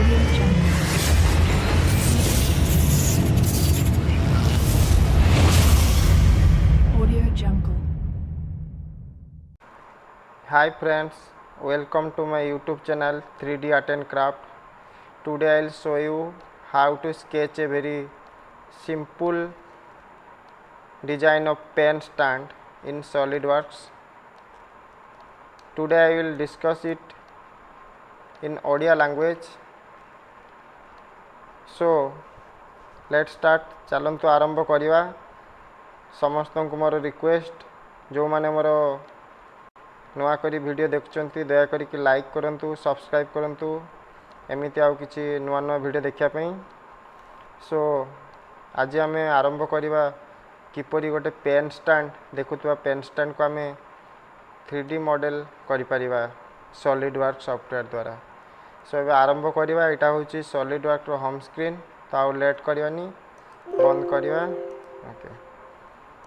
Hi friends, welcome to my YouTube channel 3D Art and Craft. Today I will show you how to sketch a very simple design of pen stand in SolidWorks. Today I will discuss it in Odia language. So let's start. चलंतु आरंभ करिवा. समस्त को मोर request जो माने मोर नुआ करी video देखुचंती दया करी कि like करंतु सब्सक्राइब करंतु एमिति आउ किछि नुआ नुआ वीडियो देखिया पई. सो आज आम आरंभ करिवा किपरि गोटे पेन स्टैंड देखुवा पेन स्टैंड को आम 3D मॉडल करि परिवा सॉलिडवर्क्स सॉफ्टवेयर द्वारा. सो एबे आरंभ करिवा. एटा होची सॉलिडवर्क्स रो होम स्क्रीन. तो आउ लेट करवानी बंद करिवा. ओके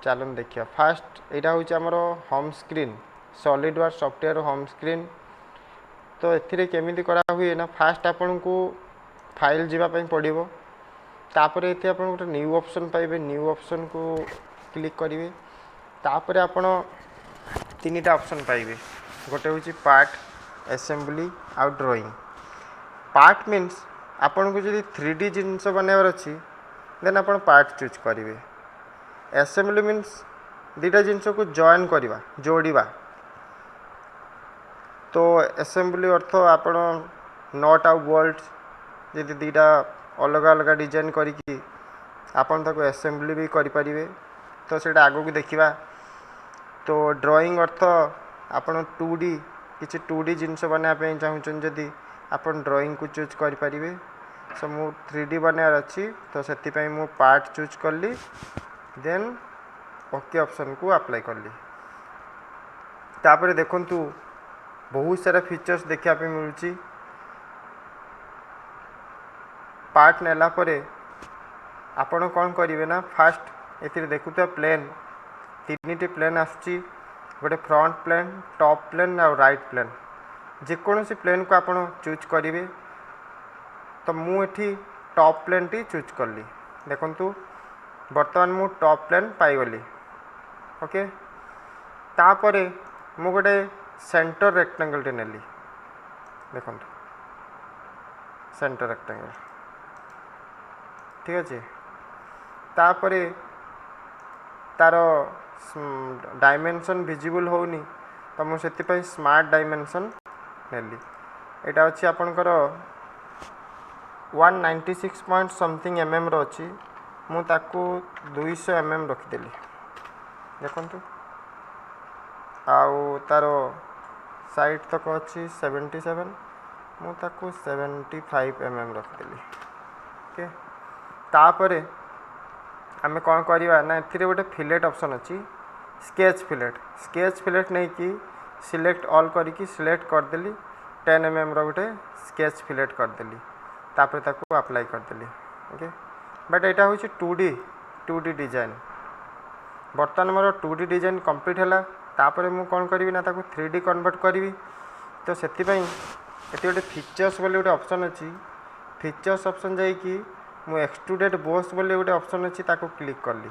चलन देखिया. फास्ट एटा होची हमरो home screen SolidWorks software home screen. तो एथिरे केमिति करा हुए ना. फास्ट आपन को फाइल जीवा पई पड़िबो. तापर एथि आपन गोटे न्यू ऑप्शन पाइबे. न्यू ऑप्शन को क्लिक करिवे. तापर आपन तीनटा ऑप्शन पाइबे. गोटे होची पार्ट असेंबली आ ड्राइंग. पार्ट मीन्स आपन को जदि 3D जिंस बनावर अछि देन आपन पार्ट चूज करिवे. असेंबली मीन्स दीटा जिंस को जॉइन करिवा जोड़ीवा. तो असेंबली अर्थ आपण नट आउ बोल्ट जदि दीटा अलग अलग डिजाइन करिकी आपण ताको असेंबली भी करि परिवे. तो सेटा आगो को देखिबा. तो ड्राइंग अर्थ आपण 2D किछि 2D जिंस बना पे चाहउछन जदि आपण ड्राइंग को चूज करि परिवे. सो मु 3D बनार अछि तो सेति पई मु पार्ट चूज करली. देन ओके ऑप्शन को अप्लाई करली. तापर देखंतु बहुत सारा फीचर्स देखा पे मिलुची. पार्ट नेला परे आपण कोन करिवे ना. फास्ट एथिरे देखुता प्लेन तीनटी प्लेन आछि. गोटे फ्रंट प्लेन टॉप प्लेन और राइट प्लेन. जे कोनोसी प्लेन को आपण चूज करिवे. तो मु एठी टॉप प्लेन टी चूज करली. देखंतु वर्तमान मु टॉप प्लेन पाई गली. ओके तापरे मु गोटे सेंटर रेक्टेंगल टे नेली. देखंतु सेंटर रेक्टेंगल ठीक अछि. तापरे तार डायमेंशन विजिबल होनी. तो मु सेति पई स्मार्ट डायमेंशन नेली. एटा अछि आपनकर 196 पॉइंट समथिंग mm रो अछि. मु ताकू 200 mm रखि देली. देखंतु आउ तारो साइड तक अच्छी 77. मु ताकू 75 mm रख देली. ओके तापरे आमे कोन करिवा ना. एथिरे गोटे फिलेट ऑप्शन अछि स्केच फिलेट. स्केच फिलेट नै कि सिलेक्ट ऑल करी कि सिलेक्ट कर देली. 10 mm रो गोटे स्केच फिलेट कर देली. तापरे ताकू अप्लाई कर देली. ओके बट एटा होछि 2D डिजाइन. बर्तमान मोर 2D डिजाइन कंप्लीट हैला. तापरे मु कोन करिवि ना ताकू 3D कन्वर्ट करिवि. तो सेति पई एति गोटे फीचर्स बोले गोटे ऑप्शन अछि. फीचर्स ऑप्शन जाई कि मु एक्सट्रूडेड बोस बोले गोटे ऑप्शन अछि ताकू क्लिक करली.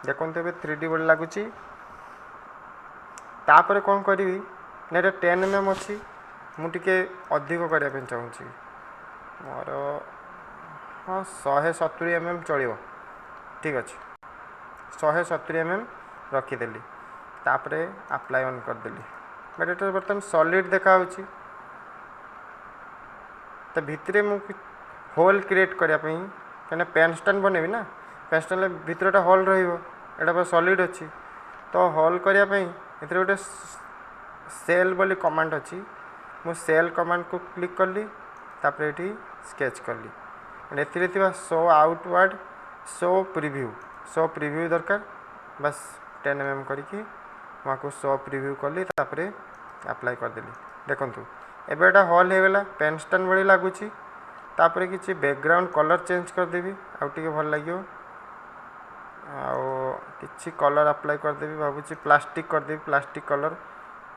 देखंतु एबे 3D बोल लागुची. तापरे कोन करिवि ना 10 mm अछि. मु टिके अधिक करिया पे चाहूची. मोर हाँ 170 mm चलियो. ठीक अच्छे 170 mm रखीदेली. तापरे अप्लाई ऑन कर देली. बट एटा बर्तमान सॉलिड देखा होची. तो भितरे मु होल क्रिएट करिया पई कने पेन स्टैंड बनेबी ना. पेन स्टैंड भितरटा होल रहिबो. एटा पर सॉलिड अछि. तो होल करिया पई एथरे गोटे सेल बोली कमांड अछि. मु सेल कमांड को क्लिक करली. तापरे एठी स्केच करली. एथिरे थिबा शो आउटवर्ड शो प्रीव्यू दरकार. बस 10 mm करके वहाँ को शो प्रीव्यू करली. तापरे अप्लाई कर देली. देखंतु एबे एटा हॉल हे गेला. पेन स्टैंड बड़ी लागुची. तापरे किछि बैकग्राउंड कलर चेंज कर देबी. आउ टिके भल लागियो. आउ किछि कलर अप्लाई कर देबी. भाबुची प्लास्टिक कर देबी. प्लास्टिक कलर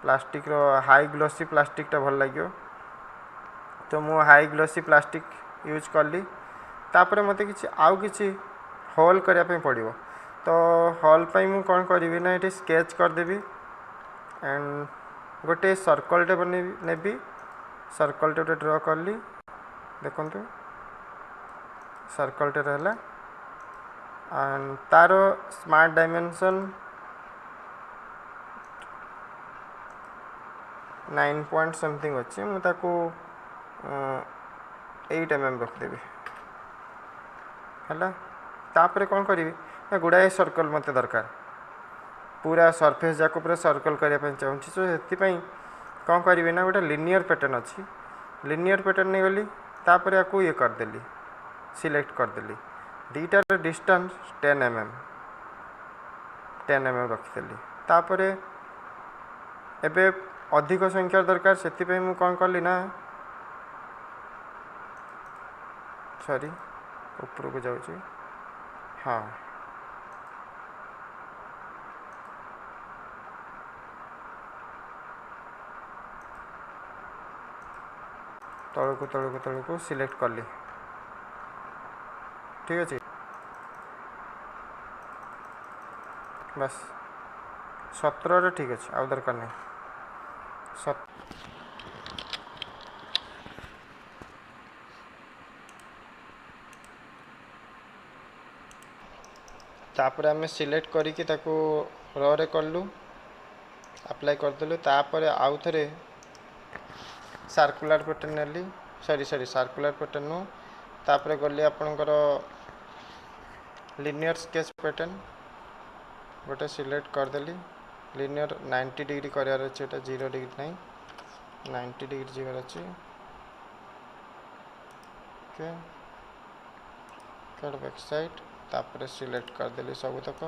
प्लास्टिक रो हाई ग्लोसी प्लास्टिक टा भल लागियो. तो मु हाई ग्लोसी प्लास्टिक यूज कली तापर मत कि आउ कि होल करने पड़ो तो होल मु कौन करी ना ये स्केच करदेवी एंड गोटे सर्कलटे बन नेबी सर्कलटे गोटे ड्र कली देखु सर्कलटे रहा एंड तार स्मार्ट डायमेंशन 9 पॉइंट समथिंग अच्छी मुझे 8 mm रखदेवी है तापर कौन करी ना गुड़ाए सर्कल मत दरकार पूरा सरफेस जाक पूरा सर्कल करने चाहिए तो से कौन करी ना गोटे लिनियर पैटर्न अच्छी लिनियर पैटर्न नहीं गली तापर या ये करदेली सिलेक्ट करदेली दीटार डिस्टेंस 10 mm रखिदेली तापर एबे अधिक संख्या दरकार से मु कौन कली ना सॉरी ऊपर को जाऊँ हाँ तल को सिलेक्ट कली ठीक अच्छे बस 17 ठीक अच्छे आउ दरकार नहीं तापर आम सिलेक्ट करके रे कलु अप्लाई करदेलु तापर आउ थे सर्कुलर पैटर्न नेली सॉरी सर्कुलर पैटर्न नु तापर गली आपणकर लिनियर स्केच पैटर्न गोटे सिलेक्ट करदेली लिनियर 90 डिग्री करार अच्छे 0 डिग्री नहीं 90 डिग्री जीवार अच्छे ओके बैक साइड तापर सिलेक्ट करदेली सबूतक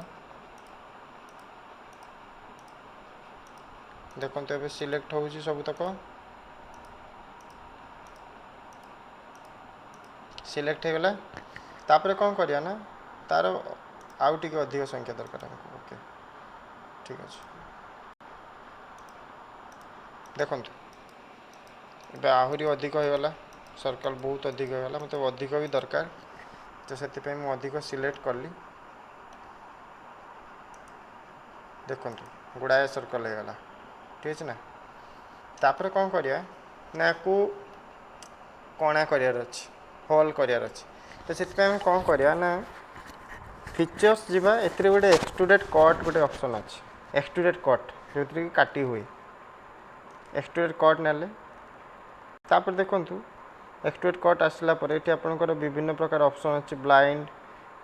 देखो ए सिलेक्ट हो सबूतक सिलेक्ट हो गला तापर कौन करिया ना तार आउ टिके अधिक संख्या दरकार हमको ओके ठीक अच्छे देखो ए आहरी अधिक होगला सर्कल बहुत अधिक होगला मतलब अधिक भी दरकार तो से मुझे अधिक सिलेक्ट कली देखु गुड़ाए सर्कल होगला ठीक है ना तापर कौन करिया ना को कणा करार अच्छे होल करार अच्छे तो से कौन करिया ना फीचर्स जीवा एथरे गोटे एक्सट्रूडेड कट गोटे ऑप्शन अच्छे एक्सट्रूडेड कट जो कि काटी हुए एक्सट्रूडेड कट नेले तापर देखु एक्सट्रूडेड कट आसला पर ये आपंकर विभिन्न प्रकार ऑप्शन अच्छे ब्लाइंड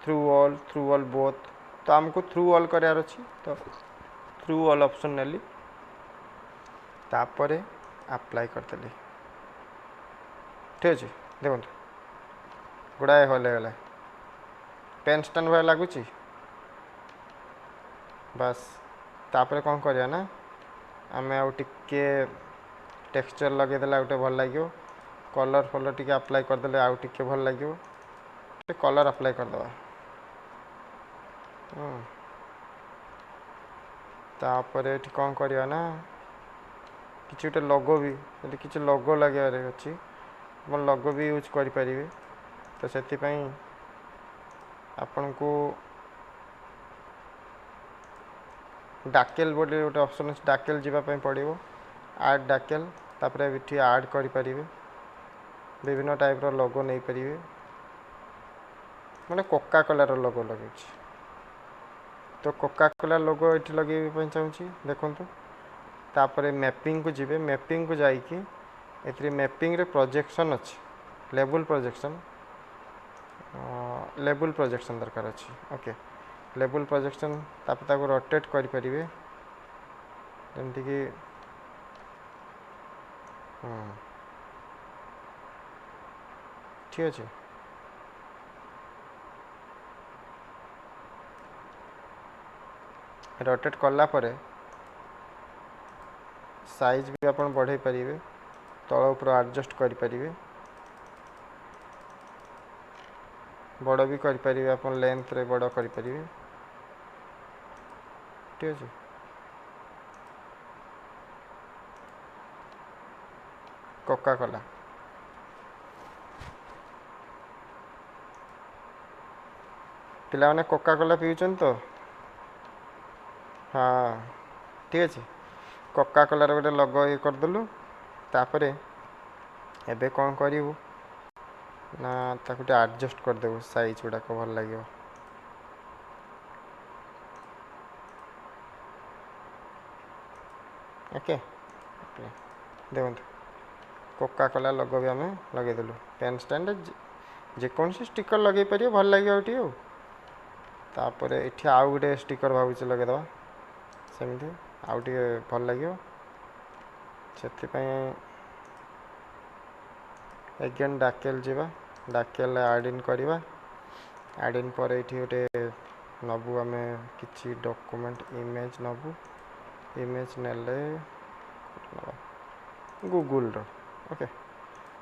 थ्रू ऑल बोथ तो आमको थ्रू ऑल करार अच्छी तो थ्रू ऑल ऑप्शन नेली तापर अप्लाई करदेली ठीक अच्छे देखो गुड़ाए हल गला पेन स्टैंड भाई लगुच बस तापर कौन करिया ना आम आउ टिके टेक्सचर लगेदेला गोटे भल लगे कलर फलर टिके अप्लाई करदे आउ टिके भल लगे कलर अप्लाई करदे तापर ये कौन करिया ना किसी गोटे लोगो भी यदि किसी लोगो लगे अच्छी लोगो भी यूज करें तो से आपण को डाकेल बोले गोटे ऑप्शन अच्छे डाकेल जावाई पड़ो आड डाकेल तापर ये आड करें विभिन्न टाइप लोगो नहीं पारे मैंने कोका कोला लोगो लगे तो कोका कोला लोगो ये लगे चाहूँगी देखु तापर मैपिंग को जीवे मैपिंग को जाइए ए मैपिंग रे प्रोजेक्शन अच्छे लेवल प्रोजेक्शन दरकार अच्छी ओके लेवल प्रोजेक्शन तापर रोटेट करें जमती कि ठीक अच्छे रोटेट कला परे साइज भी आप बढ़े पारे तल ऊपर एडजस्ट करें बड़ भी करें आप लेंथ रे बड़ करें ठीक अच्छे कोका कोला ପିଲାମାନେ କୋକା କୋଲା ପିଉଛନ୍ତି ତ? ହଁ ଠିକ୍ ଅଛି। କୋକା କୋଲାର ଗୋଟେ ଲୋଗୋ ଇଏ କରିଦେଲୁ। ତାପରେ ଏବେ କ'ଣ କରିବୁ ନା ତାକୁ ଟିକେ ଆଡ଼ଜଷ୍ଟ କରିଦେବୁ, ସାଇଜ୍ ଗୁଡ଼ାକ ଭଲ ଲାଗିବ। ଓକେ, ଦେଖନ୍ତୁ କୋକା କୋଲା ଲୋଗୋ ବି ଆମେ ଲଗେଇଦେଲୁ। ପେନ୍ ଷ୍ଟାଣ୍ଡ ଯେକୌଣସି ଷ୍ଟିକର ଲଗେଇ ପାରିବ, ଭଲ ଲାଗିବ ଏଠି। ଆଉ ତାପରେ ଏଠି ଆଉ ଗୋଟେ ଷ୍ଟିକର ଭାବୁଛି ଲଗେଇଦେବା, ସେମିତି ଆଉ ଟିକେ ଭଲ ଲାଗିବ। ସେଥିପାଇଁ ଏଗେନ୍ ଡାକେଲ ଯିବା, ଡାକେଲ ଆଡ଼ ଇନ୍ କରିବା। ଆଡ଼ ଇନ୍ ପରେ ଏଠି ଗୋଟେ ନେବୁ ଆମେ କିଛି ଡକୁମେଣ୍ଟ ଇମେଜ୍ ନେବୁ। ଇମେଜ୍ ନେଲେ ଗୁଗୁଲର, ଓକେ,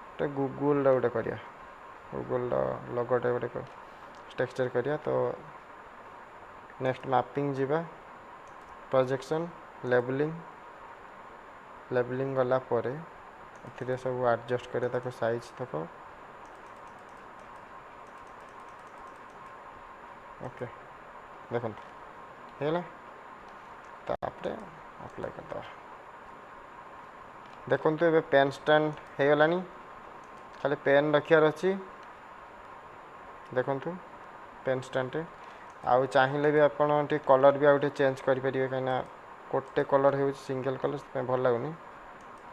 ଗୋଟେ ଗୁଗୁଲର ଗୋଟେ କରିବା। ଗୁଗୁଲର ଲୋଗୋଟା ଗୋଟେ टेक्सचर करिया। तो नेक्स्ट मैपिंग जीवा, प्रोजेक्शन, लेबलिंग गला परे एथिरे सब एडजस्ट करिया ताको साइज तक। ओके देखो हेला, तापरे अप्लाई कर दवा। देखो तो ये पेन स्टैंड हो गलानी, खाली पेन रखियार अच्छी। देखो पेन स्टैंड आउ चाहिए भी आप कलर भी आउटे चेंज करेंगे, कहीं गोटे कलर हो सिंगल कलर से भल लगुनि,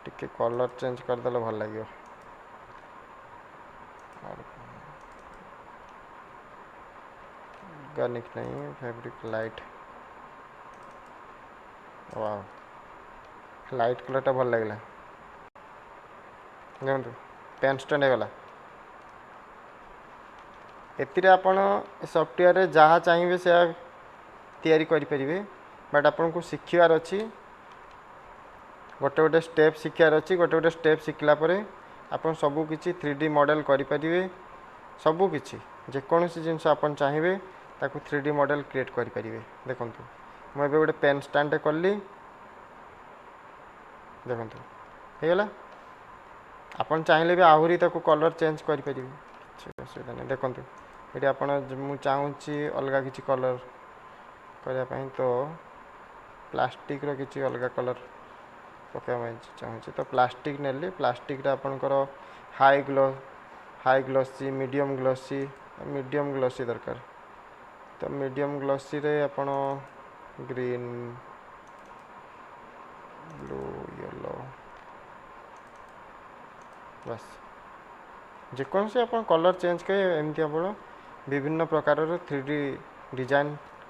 टिके कलर चेंज करदे भल लगे। ऑर्गेनिक नहीं, फैब्रिक लाइट, वाह लाइट कलरटा भल लगे। देखो पेन स्टैंड हो गला। एतिरे आपण सॉफ्टवेयर जहाँ चाहिए से तैयारी करें, बट आपन को शिखार अच्छी गोटे गोटे स्टेप शिखार अच्छी। गोटे गोटे स्टेप शिखला आपन सबू किसी 3D मॉडल करें, सबू किसी जेकोसी जिनस आपन चाहिए ताकू 3D मॉडल क्रिएट करें। देखो मुझे गोटे पेन स्टैंड कली, देखो होगला। आपन चाहिए भी आहरी ताकू कलर चेंज करें, असुविधा नहीं। देखो ये आप चाहूँगी अलग किसी कलर करने, तो प्लास्टिक रो किसी अलग कलर पकड़ा चाहूँगी, तो प्लास्टिक नेली। प्लास्टिक आपणकर हाई ग्लोसी, मीडियम ग्लोसी दरकार। तो मीडियम ग्लोसी रे आपण ग्रीन, ब्लू, येलो, बस जेकोसी आप कलर चेंज करें, एमती आप विभिन्न प्रकार 3D डिजाइन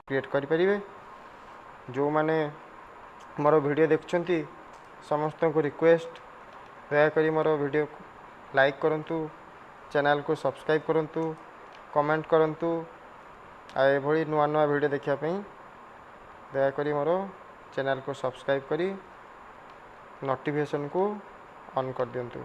क्रिएट करें। जो माने मोर वीडियो देखुंती समस्त को रिक्वेस्ट, दयाकोरी मोर वीडियो लाइक करंतु, चैनल को सब्सक्राइब करंतु, कमेंट करंतु। आए भली नुआ नुआ वीडियो देखापी दयाकोरी मोर चैनल को सब्सक्राइब करी नोटिफिकेशन को ऑन कर दियंतु।